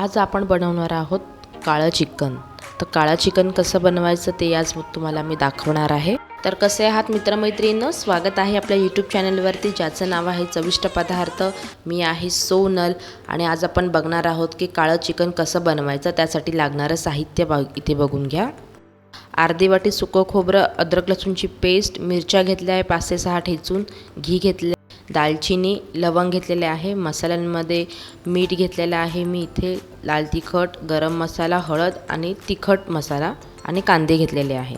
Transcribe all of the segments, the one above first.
आज आपण बनवणार आहोत काळं चिकन। तर काळं चिकन कसं बनवायचं ते आज तुम्हाला मी दाखवणार आहे। तर कसे आहात मित्रमैत्रिणींनो, स्वागत आहे आपल्या यूट्यूब चॅनलवरती ज्याचं नाव आहे चविष्ट पदार्थ। मी आहे सोनल आणि आज आपण बघणार आहोत की काळं चिकन कसं बनवायचं। त्यासाठी लागणारं साहित्य इथे बघून घ्या। अर्धी वाटी सुकं खोबरं, अद्रक लसूणची पेस्ट, मिरच्या घेतल्या आहे 5 ते 6 ठेचून, घी घेतले, दालचिनी, लवंग घेतलेले आहे, मसाल्यांमध्ये मीठ घेतलेलं आहे मी इथे, लाल तिखट, गरम मसाला, हळद आणि तिखट मसाला आणि कांदे घेतलेले आहे।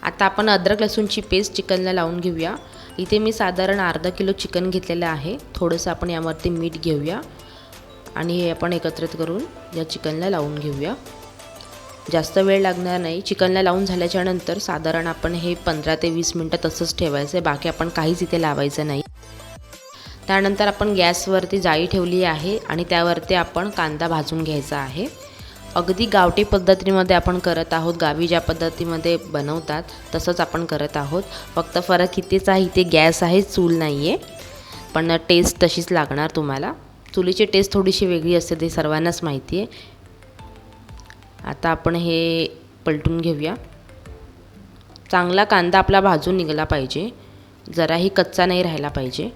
आता आपण अद्रक लसूणची पेस्ट चिकनला लावून घेऊया। इथे मी साधारण अर्धा किलो चिकन घेतलेलं आहे। थोडंसं आपण यावरती मीठ घेऊया आणि हे आपण एकत्रित करून या चिकनला लावून घेऊया। जास्त वेळ लागणार नाही। चिकनला लावून झाल्याच्या नंतर साधारण आपण हे 15 ते 20 मिनिटं तसंच ठेवायचं आहे, बाकी आपण काहीच इथे लावायचं नाही। त्यानंतर आपण गॅसवरती जाळी ठेवली आहे आणि त्यावरती आपण कांदा भाजून घ्यायचा आहे। अगदी गावठी पद्धतीमध्ये आपण करत आहोत, गावी ज्या पद्धतीमध्ये बनवतात तसंच आपण करत आहोत। फक्त फरक इथेच आहे, इथे गॅस आहे, चूल नाही आहे, पण टेस्ट तशीच लागणार तुम्हाला। चुलीची टेस्ट थोडीशी वेगळी असते, ते सर्वांनाच माहिती आहे। आता आपण हे पलटून घेऊया। चांगला कांदा आपला भाजून निघाला पाहिजे, जराही कच्चा नाही राहिला पाहिजे।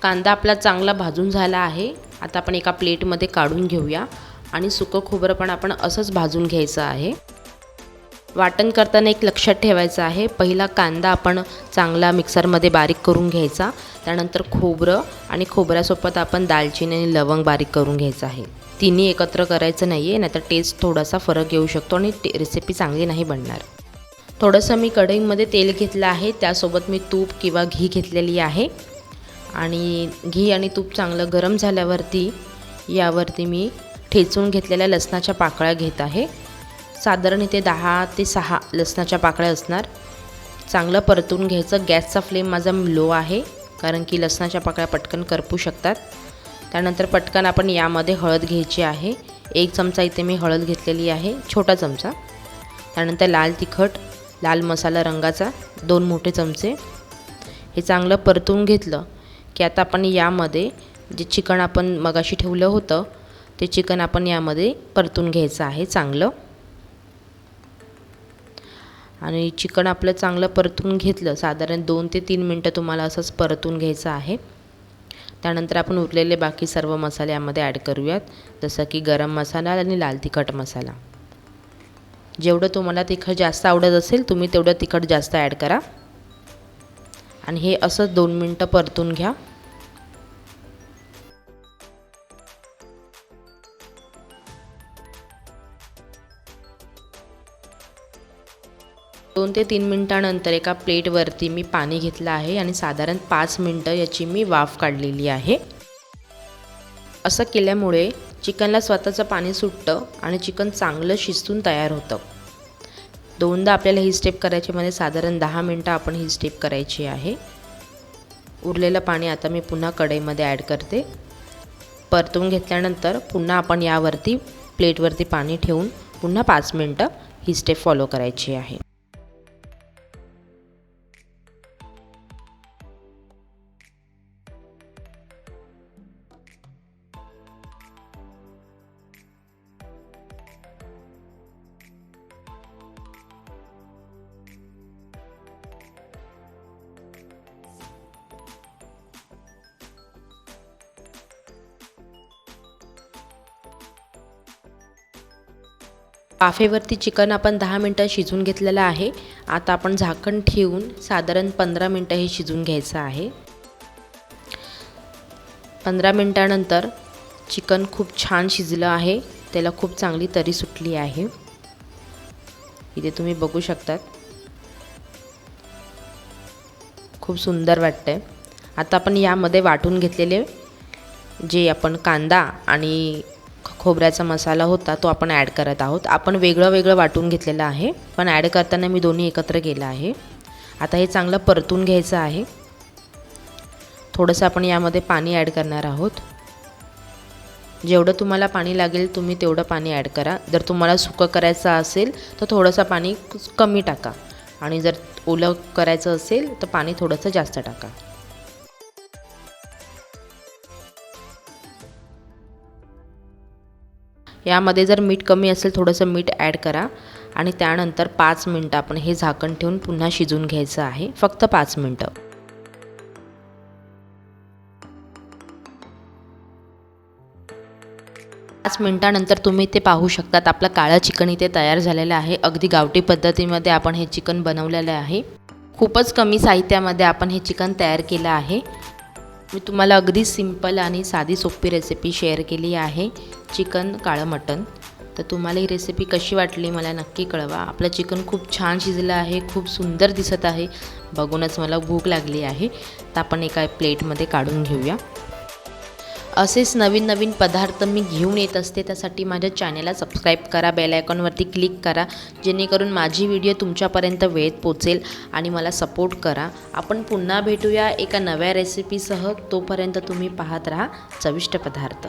कांदा आपला चांगला भाजून झाला आहे। आता आपण एका प्लेटमध्ये काढून घेऊया आणि सुकं खोबरं पण आपण असंच भाजून घ्यायचं आहे। वाटण करताना एक लक्षात ठेवायचं आहे, पहिला कांदा आपण चांगला मिक्सरमध्ये बारीक करून घ्यायचा, त्यानंतर खोबरं आणि खोबऱ्यासोबत आपण दालचिनी आणि लवंग बारीक करून घ्यायचं आहे। तिन्ही एकत्र करायचं नाही आहे, नाहीतर टेस्ट थोडासा फरक येऊ शकतो आणि रेसिपी चांगली नाही बनणार। थोडंसं मी कढईमध्ये तेल घेतलं आहे, त्यासोबत मी तूप किंवा घी घेतलेली आहे आणि घी आणि तूप चांगलं गरम झाल्यावरती यावरती मी ठेचून घेतलेल्या लसणाच्या पाकळ्या घेत आहे। साधारण इथे 10 ते 6 लसणाच्या पाकळ्या असणार। चांगलं परतून घ्यायचं। गॅसचा फ्लेम माझा लो आहे, कारण की लसणाच्या पाकळ्या पटकन करपू शकतात। त्यानंतर पटकन आपण यामध्ये हळद घ्यायची आहे। 1 चमचा इथे मी हळद घेतलेली आहे, छोटा चमचा। त्यानंतर लाल तिखट, लाल मसाला रंगाचा 2 मोठे चमचे। हे चांगलं परतून घेतलं की आता आपण यामध्ये जे चिकन आपण मगाशी ठेवलं होतं ते चिकन आपण यामध्ये परतून घ्यायचं आहे चांगलं। आणि चिकन आपलं चांगलं परतून घेतलं, साधारण 2 ते 3 मिनटं तुम्हाला असंच परतून घ्यायचं आहे। त्यानंतर आपण उरलेले बाकी सर्व मसाले यामध्ये ॲड करूयात, जसं की गरम मसाला आणि लाल तिखट मसाला। जेवढं तुम्हाला तिखट जास्त आवडत असेल तुम्ही तेवढं तिखट जास्त ॲड करा आणि हे असंच 2 मिनटं परतून घ्या। 2 ते 3 मिनटानंतर एका प्लेटवरती मी पाणी घेतलं आहे आणि साधारण 5 मिनटं याची मी वाफ काढलेली आहे। असं केल्यामुळे चिकनला स्वतःचं पाणी सुटतं आणि चिकन चांगलं शिजून तयार होतं। दोनदा आपल्याला ही स्टेप करायची, म्हणजे साधारण 10 मिनटं आपण ही स्टेप करायची आहे। उरलेलं पाणी आता मी पुन्हा कढईमध्ये ॲड करते। परतून घेतल्यानंतर पुन्हा आपण यावरती प्लेटवरती पाणी ठेवून पुन्हा 5 मिनटं ही स्टेप फॉलो करायची आहे। वाफेवरती चिकन आपण 10 मिनटं शिजवून घेतलेलं आहे। आता आपण झाकण ठेवून साधारण 15 मिनटं हे शिजवून घ्यायचं आहे। 15 मिनटानंतर चिकन खूप छान शिजलं आहे, त्याला खूप चांगली तरी सुटली आहे। इथे तुम्ही बघू शकतात, खूप सुंदर वाटतंय। आता आपण यामध्ये वाटून घेतलेले जे आपण कांदा आणि खोबऱ्याचा मसाला होता तो आपण ॲड करत आहोत। आपण वेगळं वेगळं वाटून घेतलेलं आहे, पण ॲड करताना मी दोन्ही एकत्र केलं आहे। आता हे चांगलं परतून घ्यायचं आहे। थोडंसं आपण यामध्ये पाणी ॲड करणार आहोत। जेवढं तुम्हाला पाणी लागेल तुम्ही तेवढं पाणी ॲड करा. जर तुम्हाला सुकं करायचं असेल तर थोडंसं पाणी कमी टाका आणि जर ओलं करायचं असेल तर पाणी थोडंसं जास्त टाका. यामध्ये जर मीठ कमी असेल थोडंसं मीठ ॲड करा आणि त्यानंतर 5 मिनटं आपण हे झाकण ठेवून पुन्हा शिजवून घ्यायचं आहे. फक्त 5 मिनटं. 5 मिनटानंतर तुम्ही ते पाहू शकतात आपलं काळं चिकन इथे तयार झालेलं आहे. अगदी गावठी पद्धतीमध्ये आपण हे चिकन बनवलेलं आहे. खूपच कमी साहित्यामध्ये आपण हे चिकन तयार केलं आहे. मी तुम्हाला अगदी सिंपल आणि साधी सोपी रेसिपी शेअर केली आहे, चिकन काळं मटण. तर तुम्हाला ही रेसिपी कशी वाटली मला नक्की कळवा. आपलं चिकन खूप छान शिजलं आहे, खूप सुंदर दिसत आहे. बघूनच मला भूक लागली आहे. तर आपण एका प्लेटमध्ये काढून घेऊया. असेच नवीन नवीन पदार्थ मी घेऊन येत असते, त्यासाठी माझ्या चॅनलला सबस्क्राईब करा, बेल आयकॉनवरती क्लिक करा, जेणेकरून माझी व्हिडिओ तुमच्यापर्यंत वेळेत पोचेल आणि मला सपोर्ट करा. आपण पुन्हा भेटूया एका नव्या रेसिपीसह. तोपर्यंत तुम्ही पाहत राहा चविष्ट पदार्थ.